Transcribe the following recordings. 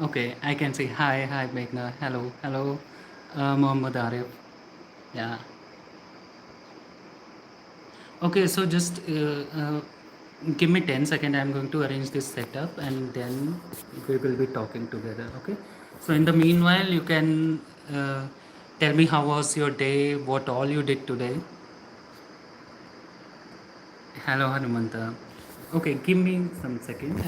Okay, I can say hi, hi, Meghna. Hello, hello, Mohammad Arif. Yeah. Okay, so just give me 10 seconds. I'm going to arrange this setup and then we will be talking together. Okay. So, in the meanwhile, you can tell me how was your day, what all you did today. Hello, Hanumanta. Okay, give me some seconds.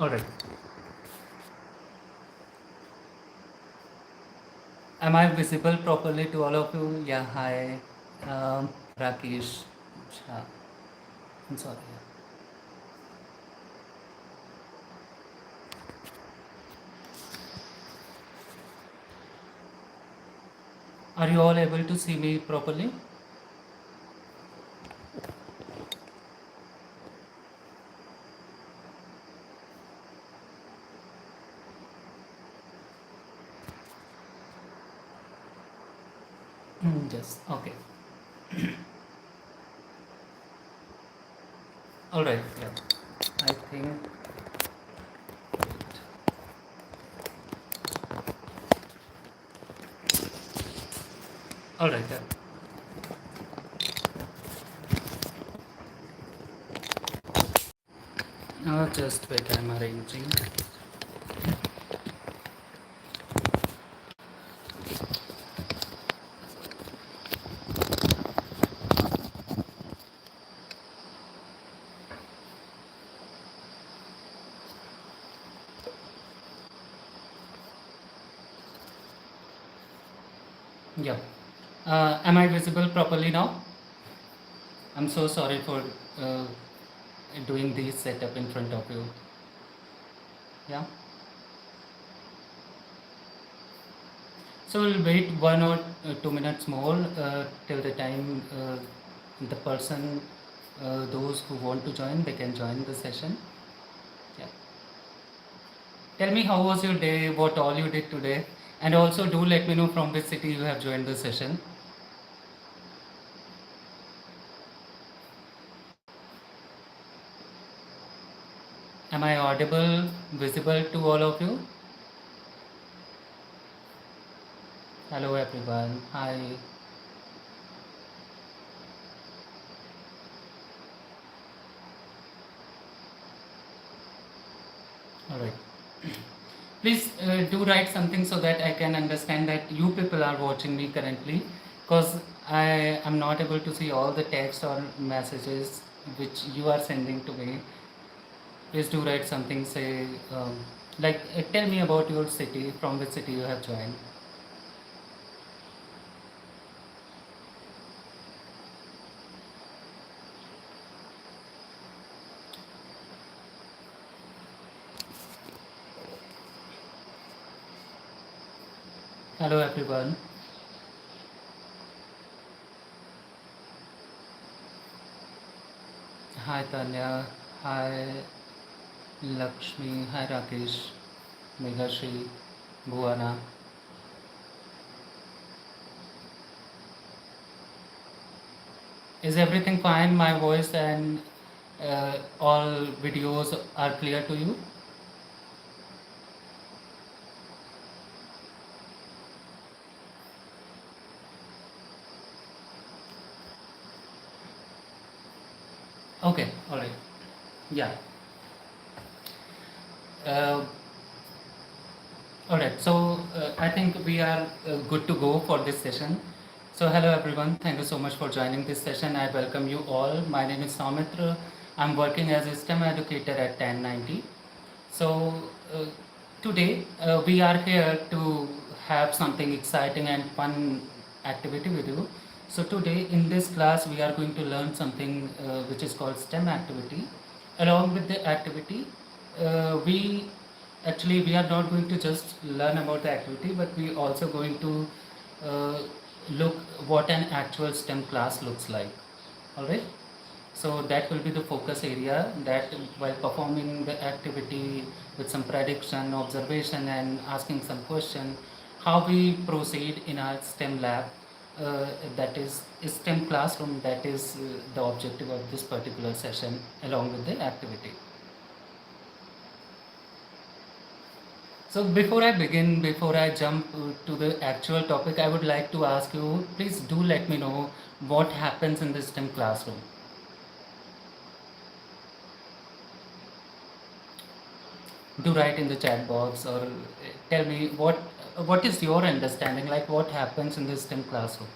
All right. Am I visible properly to all of you? Yeah, hi. Rakesh. Shah. I'm sorry. Are you all able to see me properly? Yes. Okay. All right. Yeah. I think. All right. Yeah. Just wait. I'm arranging. Yeah. Am I visible properly now? I'm so sorry for uh, doing this setup in front of you. Yeah. So we'll wait 1 or 2 minutes more till the time the person, those who want to join, they can join the session. Yeah. Tell me how was your day, what all you did today, and also do let me know from which city you have joined the session. Am I audible, visible to all of you? Hello everyone. Hi. All right. Please do write something so that I can understand that you people are watching me currently, because I am not able to see all the text or messages which you are sending to me. Please do write something, say, like, tell me about your city, from which city you have joined. Hello, everyone. Hi, Tanya. Hi, Lakshmi. Hi, Rakesh. Megashri. Bhuwana. Is everything fine? My voice and all videos are clear to you? Okay, all right. Yeah. Uh, all right. So I think we are good to go for this session. So hello everyone. Thank you so much for joining this session. I welcome you all. My name is Saumitra. I'm working as a STEM educator at 1090. So uh, today we are here to have something exciting and fun activity with you. So today in this class we are going to learn something which is called STEM activity. Along with the activity, we are not going to just learn about the activity, but we also going to uh, look what an actual STEM class looks like. All right. So that will be the focus area, that while performing the activity with some prediction, observation, and asking some question, how we proceed in our STEM lab, that is STEM classroom, that is the objective of this particular session along with the activity. So before I begin, before I jump to the actual topic, I would like to ask you, please do let me know what happens in the STEM classroom. Do write in the chat box, or tell me what is your understanding, like what happens in the STEM classroom.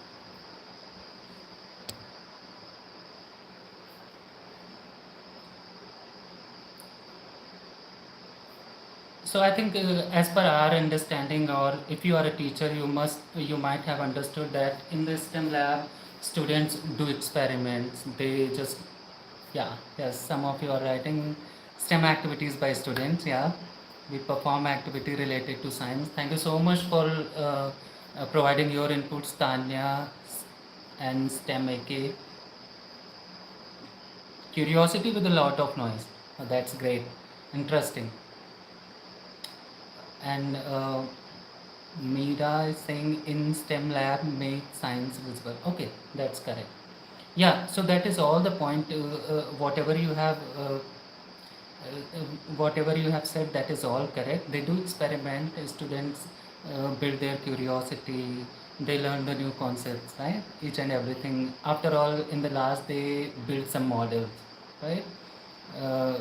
So I think, as per our understanding, or if you are a teacher, you might have understood that in the STEM lab, students do experiments. They just, yeah, yes, some of you are writing STEM activities by students. Yeah, we perform activity related to science. Thank you so much for providing your inputs, Tanya and STEM AK. Curiosity with a lot of noise. Oh, that's great, interesting. And Meera is saying in STEM lab make science visible. Okay, that's correct. Yeah, so that is all the point. Whatever you have said, that is all correct. They do experiment. Students build their curiosity. They learn the new concepts, right? Each and everything. After all, in the last, they build some models, right? Uh,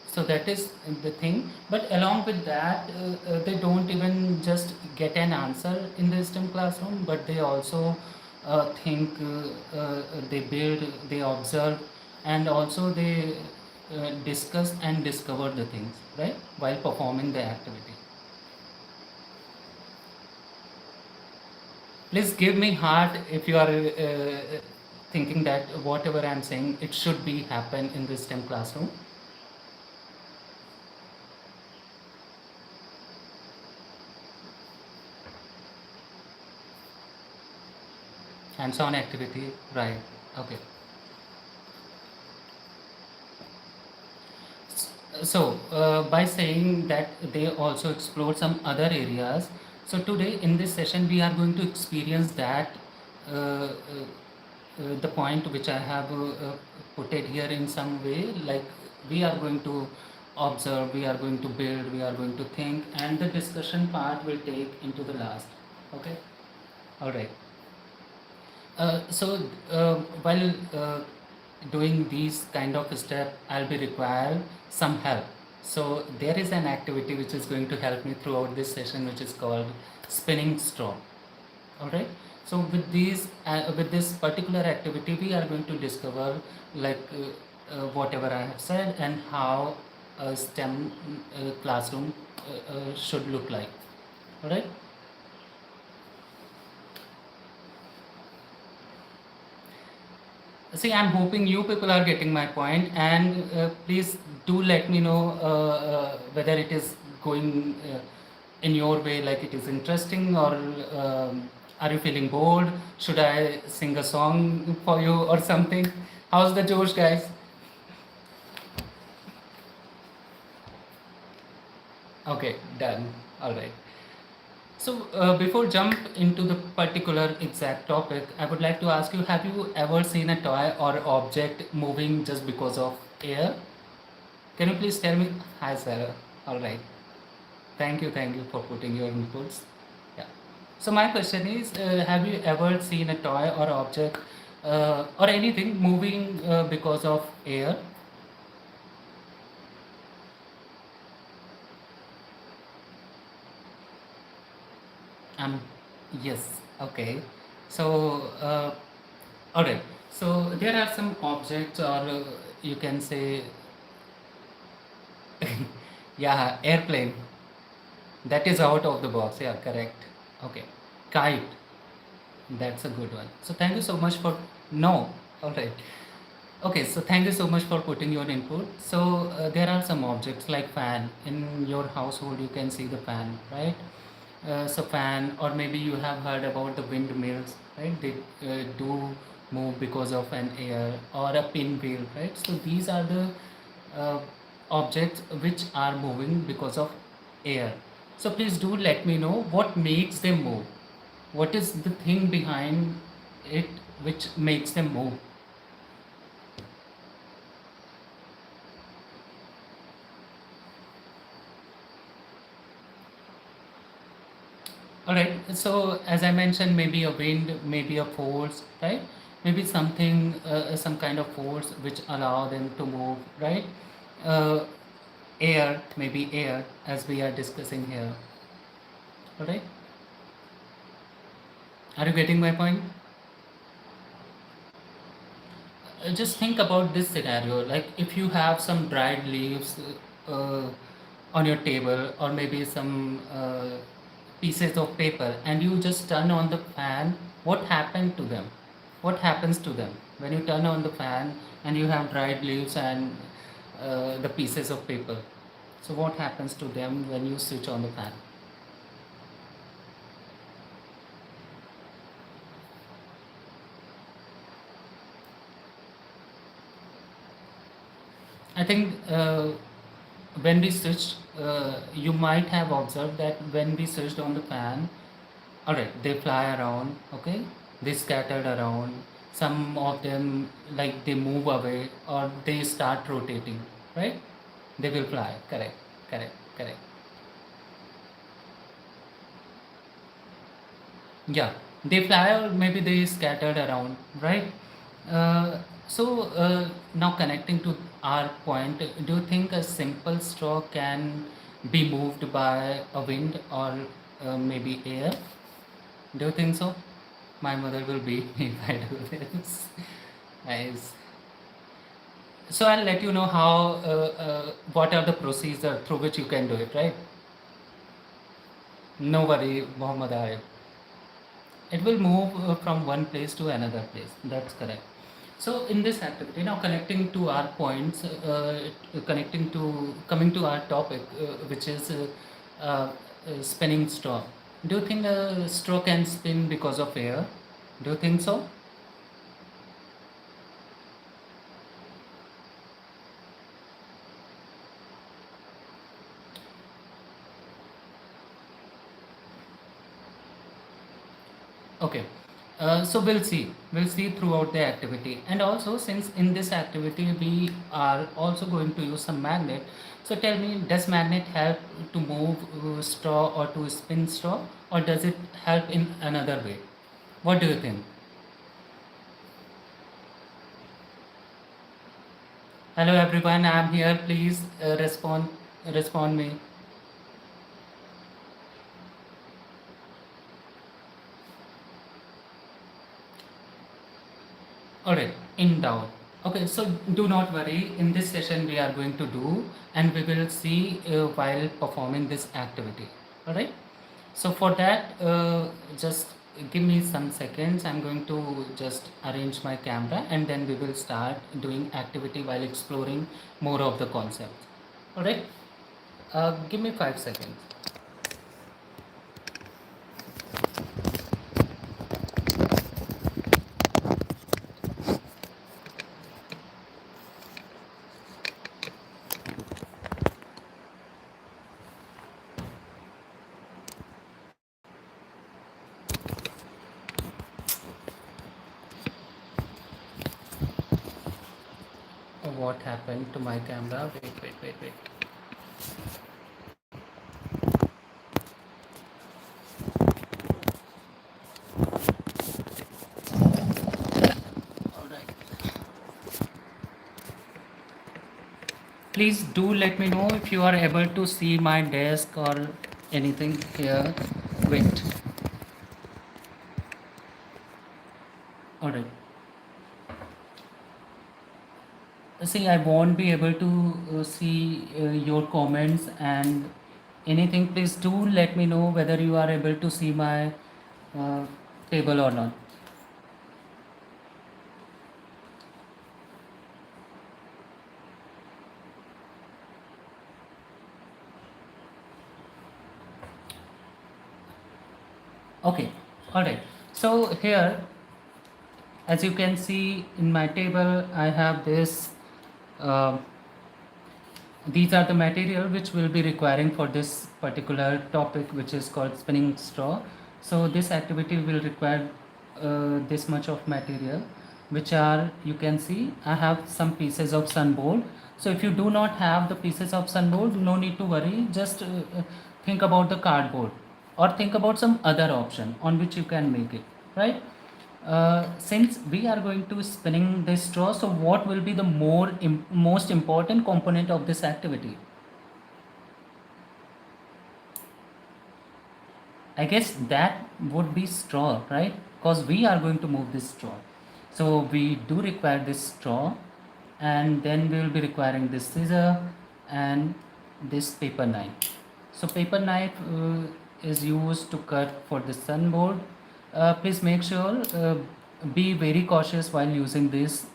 so that is the thing. But along with that, they don't even just get an answer in the STEM classroom, but they also think, they build, they observe, and also they discuss and discover the things, right, while performing the activity. Please give me heart if you are thinking that whatever I'm saying, it should be happen in the STEM classroom. Hands-on activity, right? Okay. So, by saying that they also explore some other areas, so today in this session we are going to experience that, the point which I have put it here in some way, like we are going to observe, we are going to build, we are going to think, and the discussion part will take into the last. Okay, all right. While doing these kind of step, I'll be require some help. So there is an activity which is going to help me throughout this session, which is called spinning straw. All right. So with this particular activity, we are going to discover, like, whatever I have said, and how a STEM classroom should look like. All right. See, I'm hoping you people are getting my point, and please do let me know whether it is going in your way, like it is interesting, or are you feeling bored? Should I sing a song for you or something? How's the Josh, guys? Okay, done. All right. So, before jump into the particular exact topic, I would like to ask you: have you ever seen a toy or object moving just because of air? Can you please tell me? Hi, Sarah. All right. Thank you for putting your inputs. Yeah. So my question is, have you ever seen a toy or object or anything moving because of air? Um, yes. Okay. So, all right. So there are some objects, or you can say, yeah, airplane. That is out of the box. Yeah, correct. Okay. Kite. That's a good one. So thank you so much for no. All right. Okay, so thank you so much for putting your input. So there are some objects like fan in your household. You can see the fan, right? So fan, or maybe you have heard about the windmills, right? They do move because of an air or a pinwheel, right? So these are the uh, objects which are moving because of air. So please do let me know what makes them move. What is the thing behind it which makes them move? All right. So as I mentioned, maybe a wind, maybe a force, right? Maybe something, some kind of force which allow them to move, right? Uh, Air, maybe air, as we are discussing here. All right. Are you getting my point? Just think about this scenario. Like if you have some dried leaves uh, on your table, or maybe some pieces of paper, and you just turn on the fan, what happened to them? What happens to them when you turn on the fan and you have dried leaves and the pieces of paper? So what happens to them when you switch on the fan? I think when we switched, you might have observed that when we switched on the fan, all right, they fly around, okay? They scattered around. Some of them, like they move away or they start rotating, right? They will fly. Correct, correct, correct. Yeah, they fly or maybe they scattered around, right? So now connecting to our point, do you think a simple straw can be moved by a wind or maybe air? Do you think so? My mother will beat me if I do this. Nice. So I'll let you know how, what are the procedure through which you can do it, right? No worry, Muhammad Arif. It will move from one place to another place. That's correct. So in this activity, now connecting to our points, connecting to coming to our topic, which is spinning straw. Do you think a straw can spin because of air? Do you think so? Okay. So we'll see. We'll see throughout the activity. And also, since in this activity we are also going to use some magnet, so tell me, does magnet help to move straw or to spin straw, or does it help in another way? What do you think? Hello everyone, I'm here. Please respond me. All right, in doubt. Okay, so do not worry. In this session, we are going to do, and we will see while performing this activity. All right. So for that, just give me some seconds. I'm going to just arrange my camera, and then we will start doing activity while exploring more of the concepts. All right. Give me 5 seconds. What happened to my camera? Wait, wait, wait, wait. All right. Please do let me know if you are able to see my desk or anything here. Wait. All right. See, I won't be able to see your comments and anything. Please do let me know whether you are able to see my uh, table or not. Okay. All right. So here, as you can see in my table, I have this. Uh, these are the material which we'll be requiring for this particular topic, which is called spinning straw. So this activity will require this much of material, which are, you can see I have some pieces of sunboard. So if you do not have the pieces of sunboard, no need to worry, just think about the cardboard or think about some other option on which you can make it, right? Since we are going to spinning this straw, so what will be the most important component of this activity? I guess that would be straw, right? Because we are going to move this straw. So we do require this straw, and then we will be requiring this scissor and this paper knife. So paper knife is used to cut for the sunboard. Please make sure, be very cautious while using this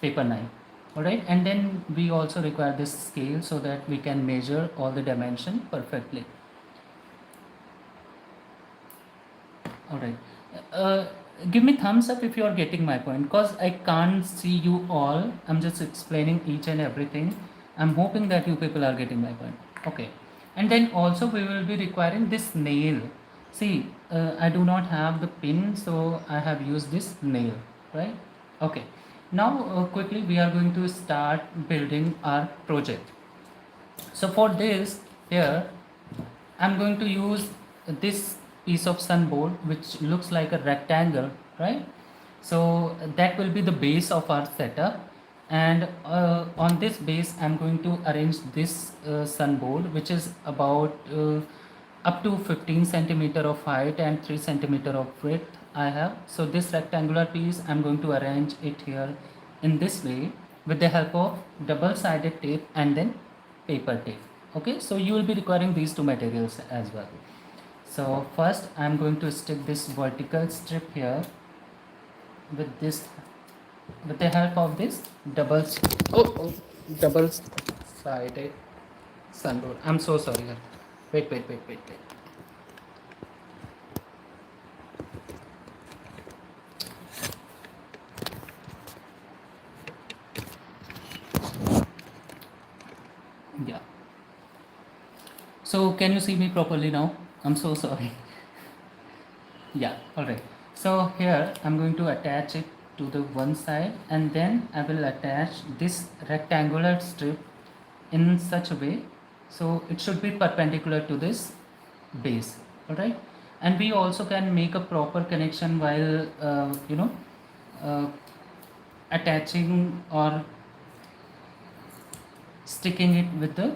paper knife. Alright, and then we also require this scale so that we can measure all the dimension perfectly. Alright, uh, give me thumbs up if you are getting my point, because I can't see you all. I'm just explaining each and everything. I'm hoping that you people are getting my point. Okay, and then also we will be requiring this nail. See, I do not have the pin, so I have used this nail, right? Okay, now quickly we are going to start building our project. So for this, here I'm going to use this piece of sunboard which looks like a rectangle, right? So that will be the base of our setup, and on this base I'm going to arrange this sunboard, which is about up to 15 centimeter of height and 3 centimeter of width I have. So this rectangular piece I'm going to arrange it here in this way with the help of double-sided tape and then paper tape. Okay, so you will be requiring these two materials as well. So first I'm going to stick this vertical strip here with this, with the help of this double sided sunboard. I'm so sorry. Wait. Yeah. So can you see me properly now? I'm so sorry. Yeah, alright. So here I'm going to attach it to the one side, and then I will attach this rectangular strip in such a way so it should be perpendicular to this base. Alright, and we also can make a proper connection while uh, attaching or sticking it with the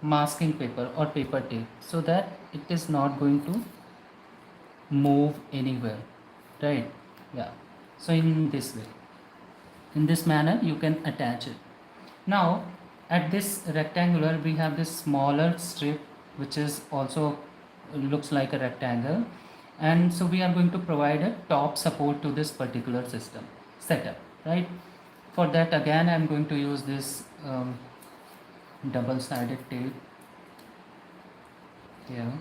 masking paper or paper tape, so that it is not going to move anywhere, right? Yeah, so in this way, in this manner you can attach it. Now at this rectangular we have this smaller strip which is also looks like a rectangle, and so we are going to provide a top support to this particular system setup, right? For that again I'm going to use this double-sided tape here.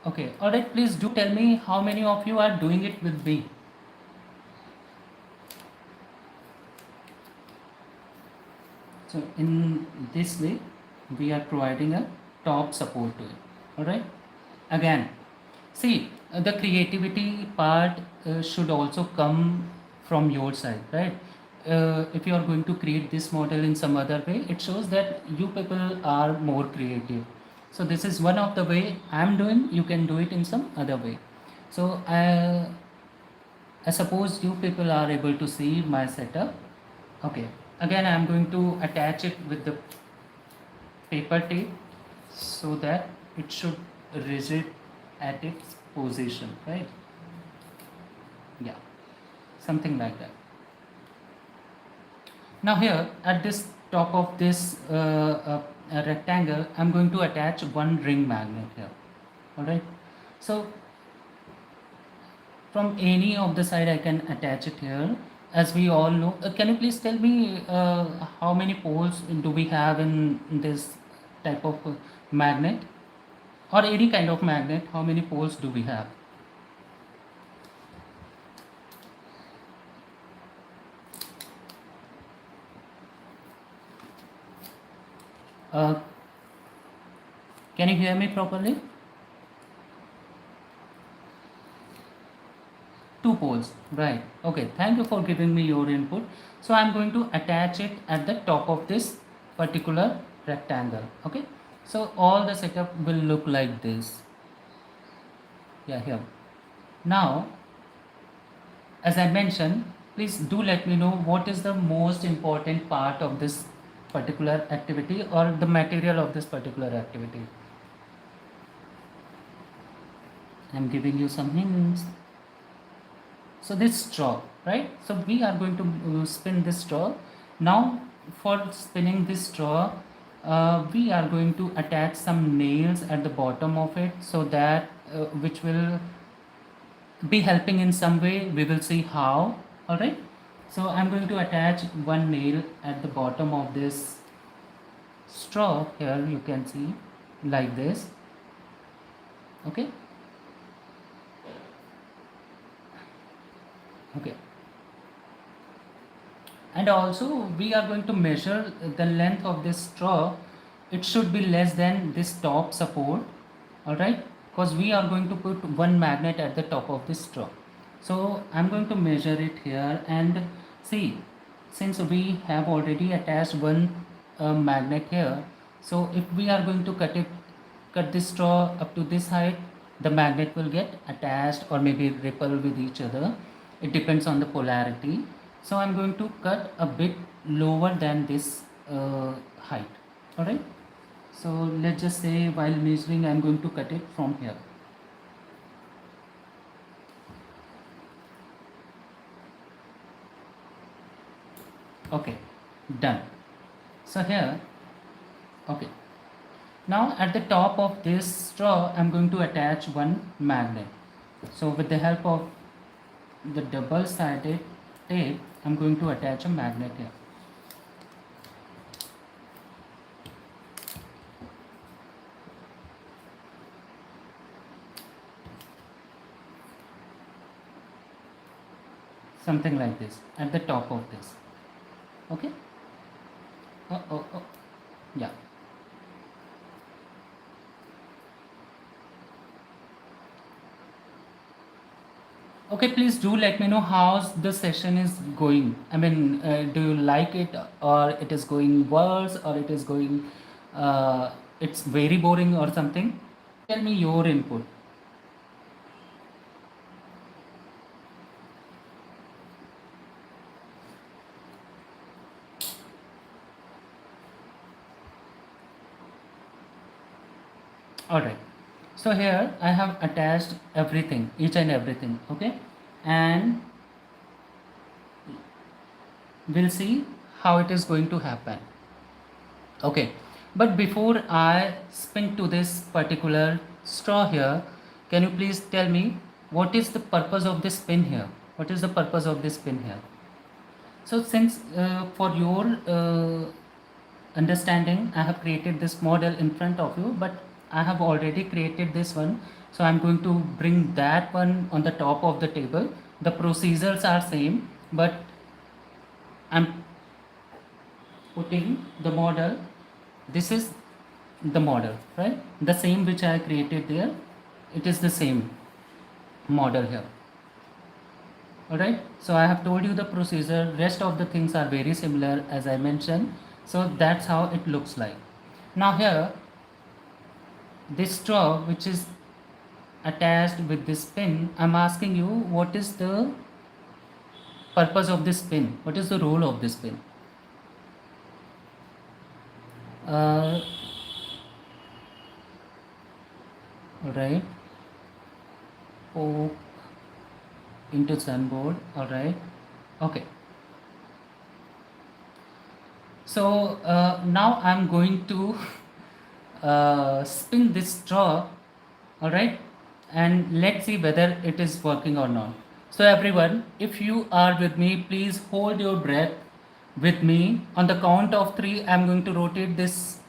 Okay, alright, please do tell me how many of you are doing it with me. So in this way we are providing a top support to it. Alright, again, see, the creativity part should also come from your side, right? If you are going to create this model in some other way, it shows that you people are more creative. So this is one of the way I'm doing. You can do it in some other way. So I suppose you people are able to see my setup. Okay, again I'm going to attach it with the paper tape so that it should rigid at its position, right? Yeah, something like that. Now here at this top of this rectangle I'm going to attach one ring magnet here. Alright, so from any of the side I can attach it here. As we all know, can you please tell me how many poles do we have in this type of magnet or any kind of magnet, how many poles do we have? Uh, can you hear me properly? 2 poles, right? Okay, thank you for giving me your input. So I'm going to attach it at the top of this particular rectangle. Okay, so all the setup will look like this. Yeah, here. Now, as I mentioned, please do let me know what is the most important part of this particular activity or the material of this particular activity. I'm giving you some hints. So this straw, right? So we are going to spin this straw. Now for spinning this straw, we are going to attach some nails at the bottom of it, so that which will be helping in some way. We will see how. All right. So I'm going to attach one nail at the bottom of this straw. Here you can see like this. Okay. Okay. And also we are going to measure the length of this straw. It should be less than this top support, all right, because we are going to put one magnet at the top of this straw. So I'm going to measure it here and see, since we have already attached one magnet here, so if we are going to cut this straw up to this height, the magnet will get attached or maybe repel with each other. It depends on the polarity. So I'm going to cut a bit lower than this height. All right. So let's just say while measuring, I'm going to cut it from here. Okay, done. So here, okay. Now at the top of this straw, I'm going to attach one magnet. So with the help of the double-sided tape, I'm going to attach a magnet here. Something like this at the top of this. Okay. Oh. Yeah. Okay, please do let me know how the session is going. I mean, do you like it, or it is going worse, or it is going, it's very boring or something? Tell me your input. All right. So here I have attached everything, each and everything. Okay, and we'll see how it is going to happen. Okay, but before I spin to this particular straw here, can you please tell me what is the purpose of this spin here? What is the purpose of this spin here? So since for your understanding, I have created this model in front of you, but I have already created this one. So I'm going to bring that one on the top of the table. The procedures are same, but I'm putting the model. This is the model, right? The same which I created there. It is the same model here. All right. So I have told you the procedure. Rest of the things are very similar as I mentioned. So that's how it looks like. Now here, this straw which is attached with this pin, I'm asking you what is the purpose of this pin? What is the role of this pin? Right. Poke into sunboard. All right. Okay. So now I'm going to spin this straw, all right, and let's see whether it is working or not. So everyone, if you are with me, please hold your breath with me. On the count of 3, I'm going to rotate this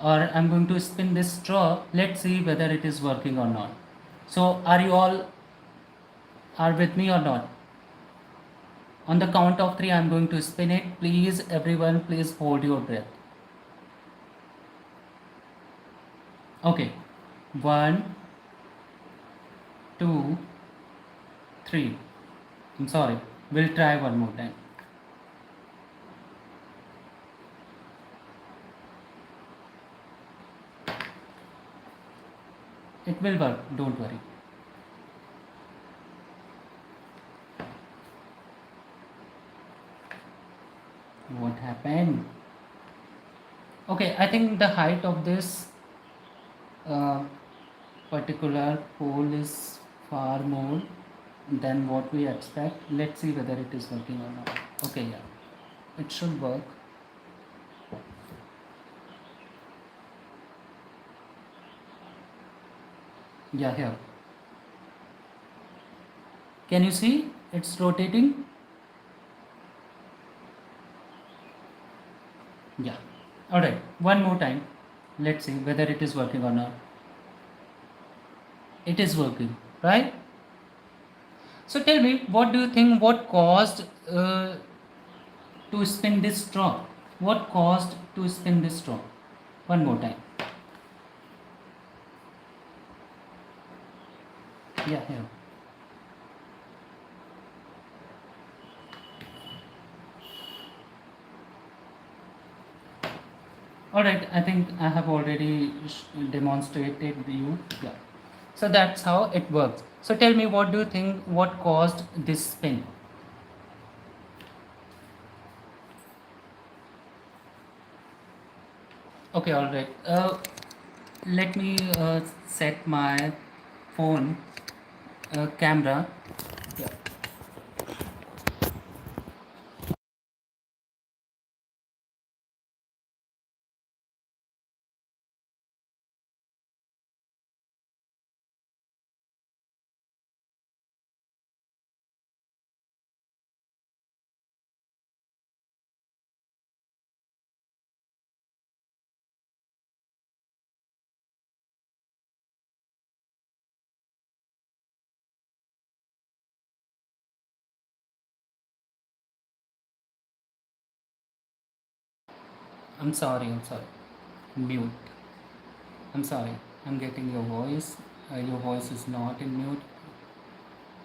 or I'm going to spin this straw. Let's see whether it is working or not. So are you all are with me or not? On the count of 3, I'm going to spin it. Please, everyone, please hold your breath. Okay. 1, 2, 3. I'm sorry. We'll try one more time. It will work. Don't worry. What happened? Okay, I think the height of this uh, particular pole is far more than what we expect. Let's see whether it is working or not. Okay, yeah, it should work. Yeah, here. Can you see it's rotating? Yeah. All right, one more time. Let's see whether it is working or not. It is working, right? So tell me, what do you think? What caused to spin this straw? What caused to spin this straw? One more time. Yeah, here. All right, I think I have already demonstrated you. Yeah. So that's how it works. So tell me, what do you think? What caused this spin? Okay, all right. Let me set my phone camera. Yeah. I'm sorry. I'm sorry. Mute. I'm sorry. I'm getting your voice. Your voice is not in mute.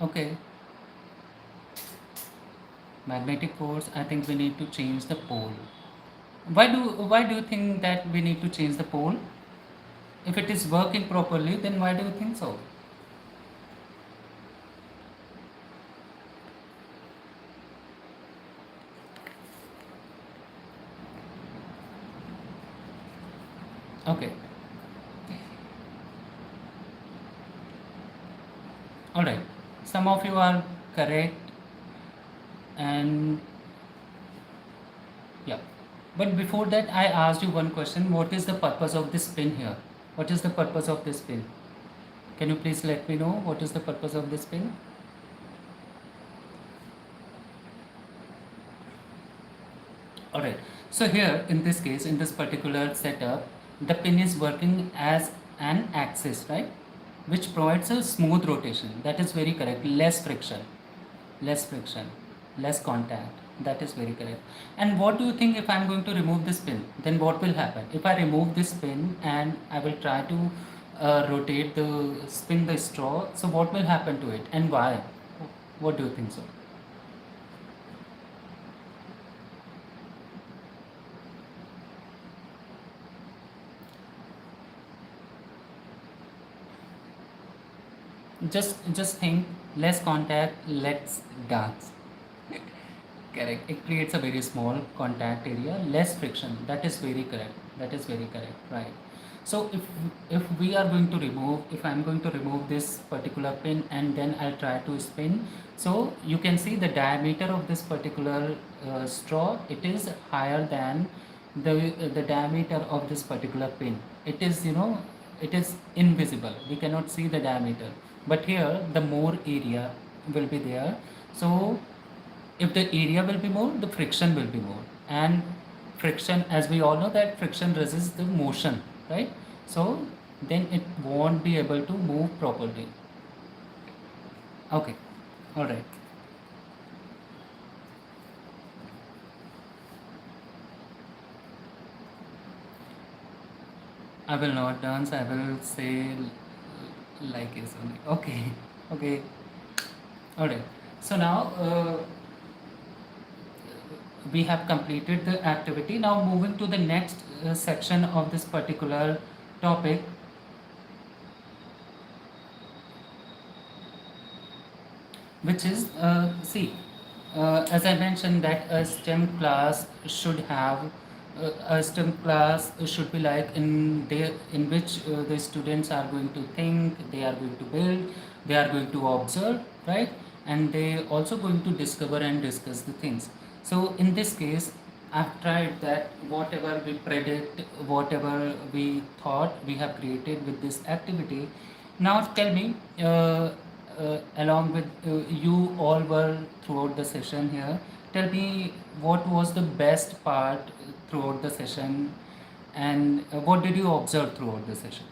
Okay. Magnetic force. I think we need to change the pole. Why do you think that we need to change the pole? If it is working properly, then why do you think so? Okay. All right. Some of you are correct, and yeah. But before that, I asked you one question. What is the purpose of this pin here? What is the purpose of this pin? Can you please let me know what is the purpose of this pin? All right. So here, in this case, in this particular setup, the pin is working as an axis, right? Which provides a smooth rotation. That is very correct. Less friction, less contact. That is very correct. And what do you think if I'm going to remove this pin? Then what will happen? If I remove this pin and I will try to spin the straw, so what will happen to it and why? What do you think so? Just think, less contact, let's dance. Correct. It creates a very small contact area, less friction. That is very correct. That is very correct. Right. So if we are going to remove, if I'm going to remove this particular pin and then I'll try to spin, so you can see the diameter of this particular straw. It is higher than the diameter of this particular pin. It is, it is invisible. We cannot see the diameter. But here the more area will be there. So if the area will be more, the friction will be more, and friction, as we all know that friction resists the motion, right? So then it won't be able to move properly. Okay, all right. I will not dance, I will say like is only. Okay, okay, all right. So now we have completed the activity. Now moving to the next section of this particular topic, which is as I mentioned that a STEM class should have a STEM class should be like in which the students are going to think, they are going to build, they are going to observe, right? And they also going to discover and discuss the things. So in this case, I've tried that whatever we predict, whatever we thought we have created with this activity. Now tell me, along with you all were throughout the session here. Tell me what was the best part throughout the session, and what did you observe throughout the session?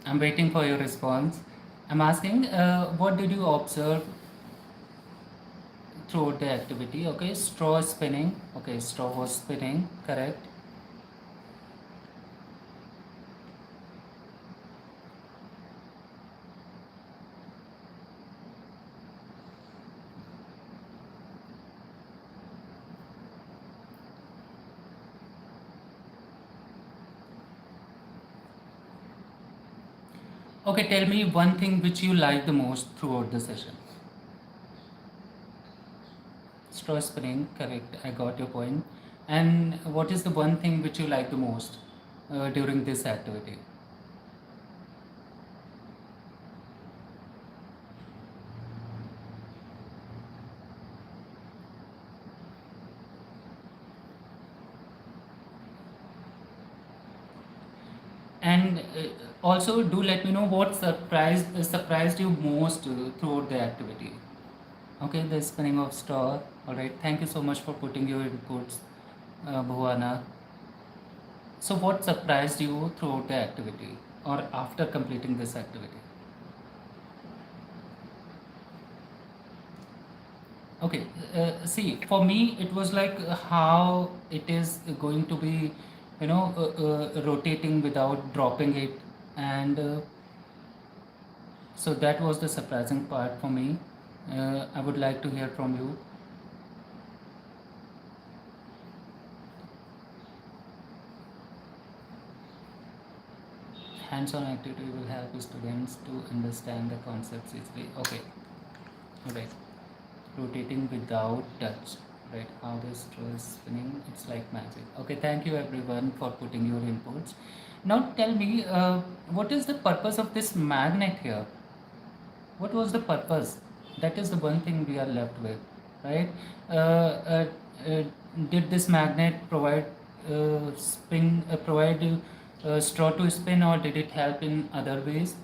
I'm waiting for your response. I'm asking, what did you observe throughout the activity? Okay, straw spinning. Okay, straw was spinning, correct. Okay, tell me one thing which you liked the most throughout the session. Straw spinning, correct. I got your point. And what is the one thing which you like the most during this activity? And also, do let me know what surprised you most throughout the activity. Okay, the spinning of straw. All right. Thank you so much for putting your inputs, Bhuwana. So, what surprised you throughout the activity or after completing this activity? Okay, see, for me, it was like how it is going to be, rotating without dropping it. And so that was the surprising part for me. I would like to hear from you. Hands-on activity will help students to understand the concepts easily. Okay, all right. Rotating without touch, right? How this straw is spinning, it's like magic. Okay, thank you everyone for putting your inputs. Now tell me, what is the purpose of this magnet here? What was the purpose? That is the one thing we are left with, right? Uh, did this magnet provide straw to spin, or did it help in other ways?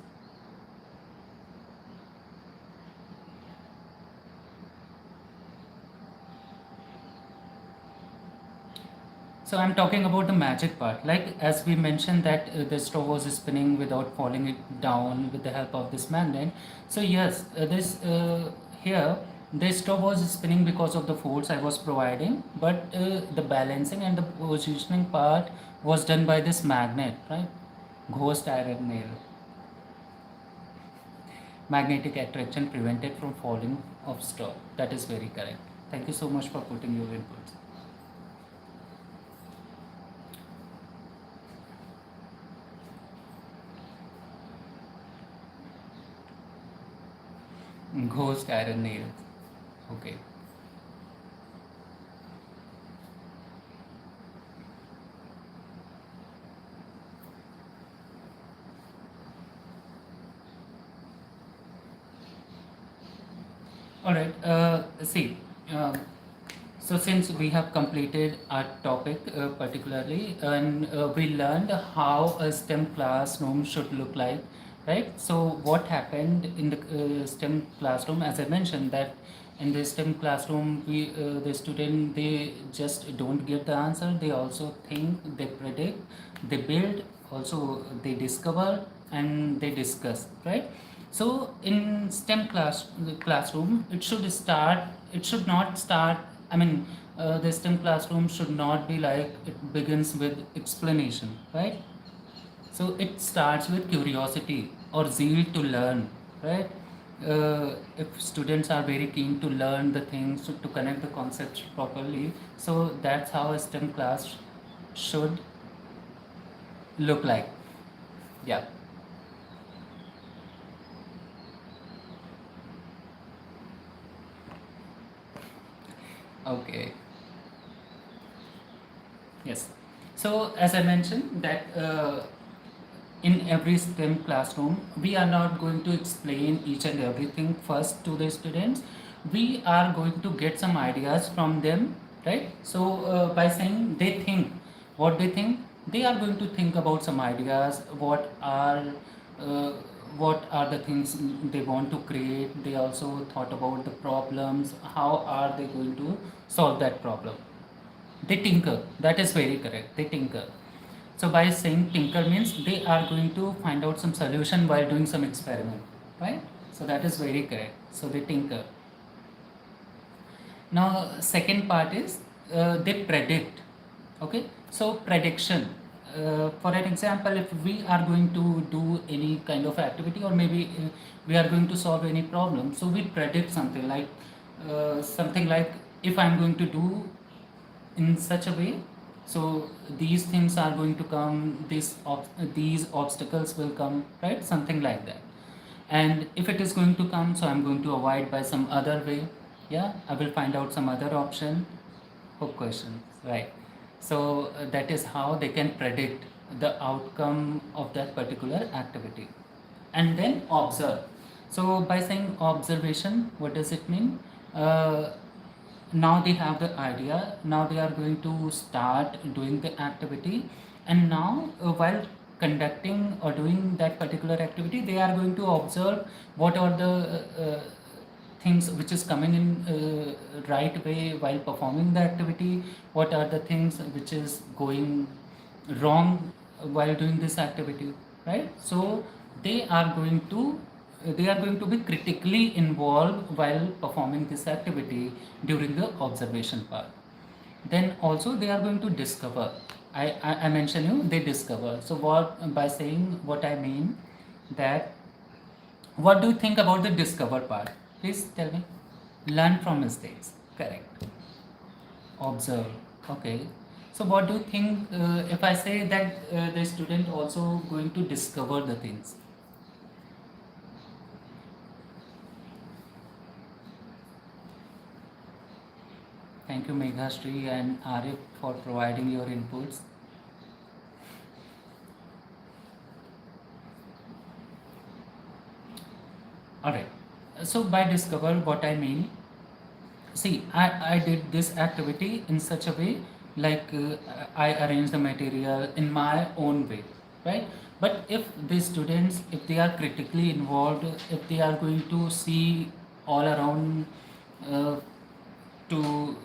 So I'm talking about the magic part. Like as we mentioned that the straw was spinning without falling it down with the help of this magnet. So yes, this here the straw was spinning because of the force I was providing, but the balancing and the positioning part was done by this magnet, right? Ghost iron nail. Magnetic attraction prevented from falling of straw. That is very correct. Thank you so much for putting your inputs. Ghost iron nail. Okay. All right. See, So since we have completed our topic particularly, and we learned how a STEM classroom should look like, right? So what happened in the STEM classroom, as I mentioned, that in the STEM classroom, the student, they just don't get the answer. They also think, they predict, they build, also they discover, and they discuss, right? So in STEM classroom, it should start. It should not start. I mean, the STEM classroom should not be like it begins with explanation, right? So it starts with curiosity or zeal to learn, right? If students are very keen to learn the things, to connect the concepts properly, so that's how a STEM class should look like. Yeah. Okay. Yes. So as I mentioned that in every STEM classroom, we are not going to explain each and everything first to the students. We are going to get some ideas from them, right? So by saying they think, what they think, they are going to think about some ideas. Uh, what are the things they want to create? They also thought about the problems. How are they going to solve that problem? They tinker. That is very correct. They tinker. So by saying tinker means they are going to find out some solution while doing some experiment, right? So that is very correct. So they tinker. Now second part is they predict. Okay. So prediction. For an example, if we are going to do any kind of activity, or maybe we are going to solve any problem, so we predict something like, if I'm going to do in such a way, so these things are going to come, these obstacles will come, right? Something like that. And if it is going to come, so I'm going to avoid by some other way. Yeah, I will find out some other option. Hook question, right? So that is how they can predict the outcome of that particular activity. And then observe. So by saying observation, what does it mean? uh, Now they have the idea, now they are going to start doing the activity, and now while conducting or doing that particular activity, they are going to observe what are the things which is coming in right way while performing the activity, what are the things which is going wrong while doing this activity, right? So they are going to they are going to be critically involved while performing this activity during the observation part. Then also they are going to discover. I mentioned you, they discover. So what, by saying what I mean, that what do you think about the discover part? Please tell me. Learn from mistakes. Correct. Observe. Okay. So what do you think if I say that the student also going to discover the things? Thank you, Meghashri and Arif, for providing your inputs. All right. So by discover, what I mean, see, I did this activity in such a way, like I arrange the material in my own way, right? But if the students, if they are critically involved, if they are going to see all around uh, to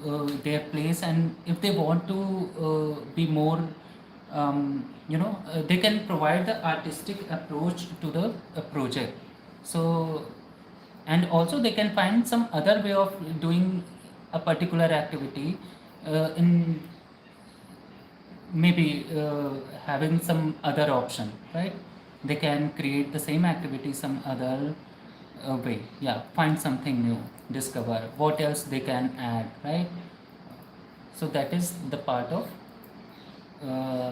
their place, and if they want to be more they can provide the artistic approach to the project. So, and also they can find some other way of doing a particular activity, in maybe having some other option, right? They can create the same activity some other way. Yeah, find something new, discover what else they can add, right? So that is the part of uh,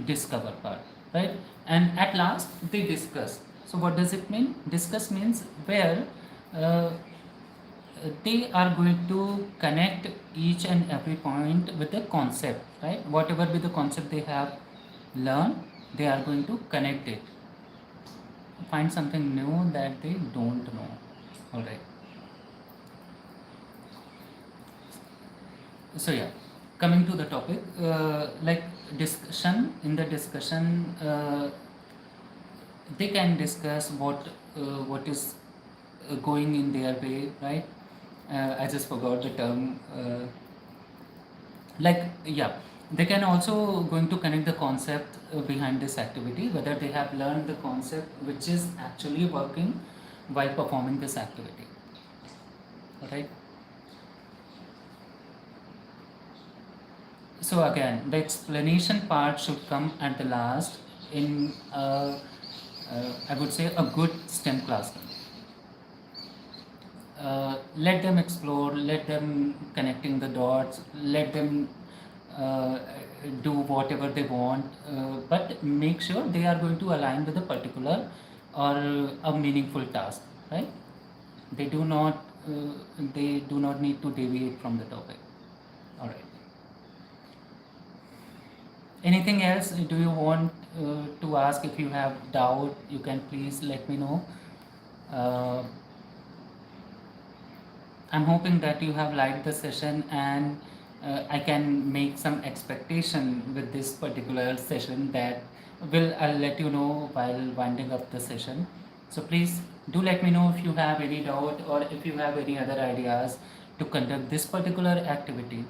discover part, right? And at last they discuss. So what does it mean? Discuss means where uh, they are going to connect each and every point with the concept, right? Whatever be the concept they have learned, they are going to connect it, find something new that they don't know. All right. So yeah, coming to the topic, like discussion, in the discussion, they can discuss what is going in their way, right? I just forgot the term. Like yeah, they can also going to connect the concept behind this activity, whether they have learned the concept which is actually working while performing this activity. All right. So again, the explanation part should come at the last in I would say a good STEM classroom. Let them explore, let them connecting the dots, let them uh, do whatever they want, but make sure they are going to align with a particular or a meaningful task, right? They do not they do not need to deviate from the topic. All right. Anything else? Do you want to ask? If you have doubt, you can please let me know. Uh, I'm hoping that you have liked the session, and I can make some expectation with this particular session that I'll let you know while winding up the session. So please do let me know if you have any doubt or if you have any other ideas to conduct this particular activity.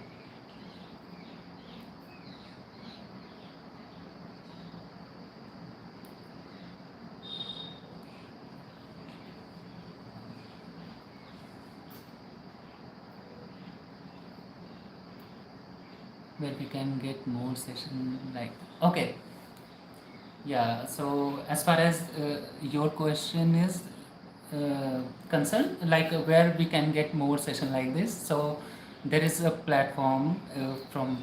Where we can get more session, like okay. Yeah, so as far as your question is concerned, like where we can get more session like this, so there is a platform from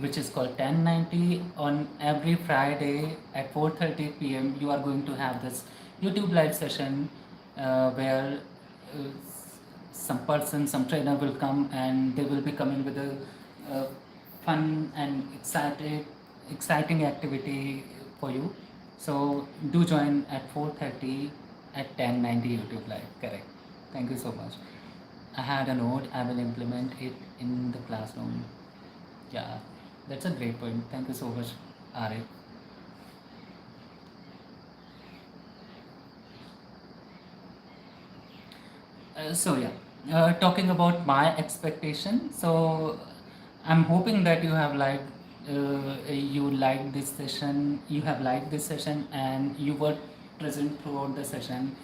which is called 1090. On every Friday at 4:30 p.m. you are going to have this YouTube live session where some person, some trainer will come, and they will be coming with a fun and exciting activity for you. So do join at 4:30 at 1090 YouTube live. Correct. Thank you so much. I had a note. I will implement it in the classroom. Yeah, that's a great point. Thank you so much, Arif. So yeah, talking about my expectation. So I'm hoping that you have liked you liked this session. You have liked this session, and you were present throughout the session.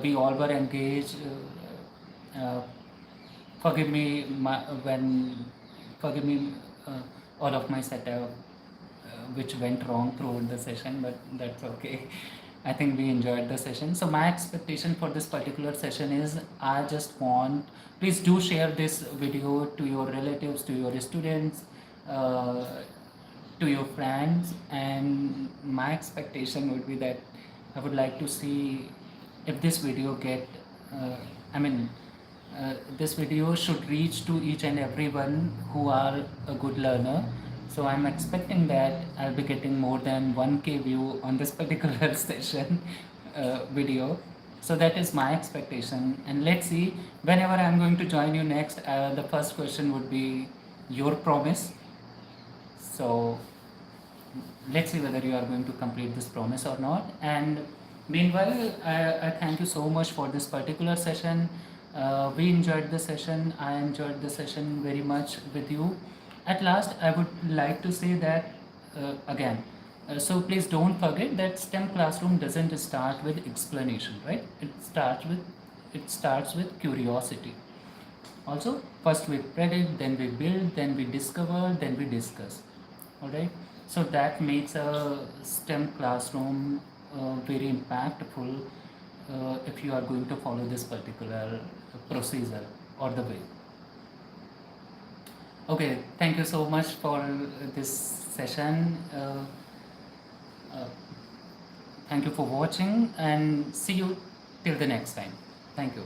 We all were engaged. Forgive me forgive me all of my setup which went wrong throughout the session, but that's okay. I think we enjoyed the session. So my expectation for this particular session is, I just want, please do share this video to your relatives, to your students, uh, to your friends, and my expectation would be that I would like to see if this video get I mean this video should reach to each and everyone who are a good learner. So I'm expecting that I'll be getting more than 1K view on this particular session video. So that is my expectation. And let's see, whenever I'm going to join you next, the first question would be your promise. So let's see whether you are going to complete this promise or not. And meanwhile, I thank you so much for this particular session. We enjoyed the session. I enjoyed the session very much with you. At last, I would like to say that again. So please don't forget that STEM classroom doesn't start with explanation, right? It starts with curiosity. Also, first we predict, then we build, then we discover, then we discuss. All right. So that makes a STEM classroom very impactful if you are going to follow this particular procedure or the way. Okay. Thank you so much for this session. Uh, Thank you for watching, and see you till the next time. Thank you.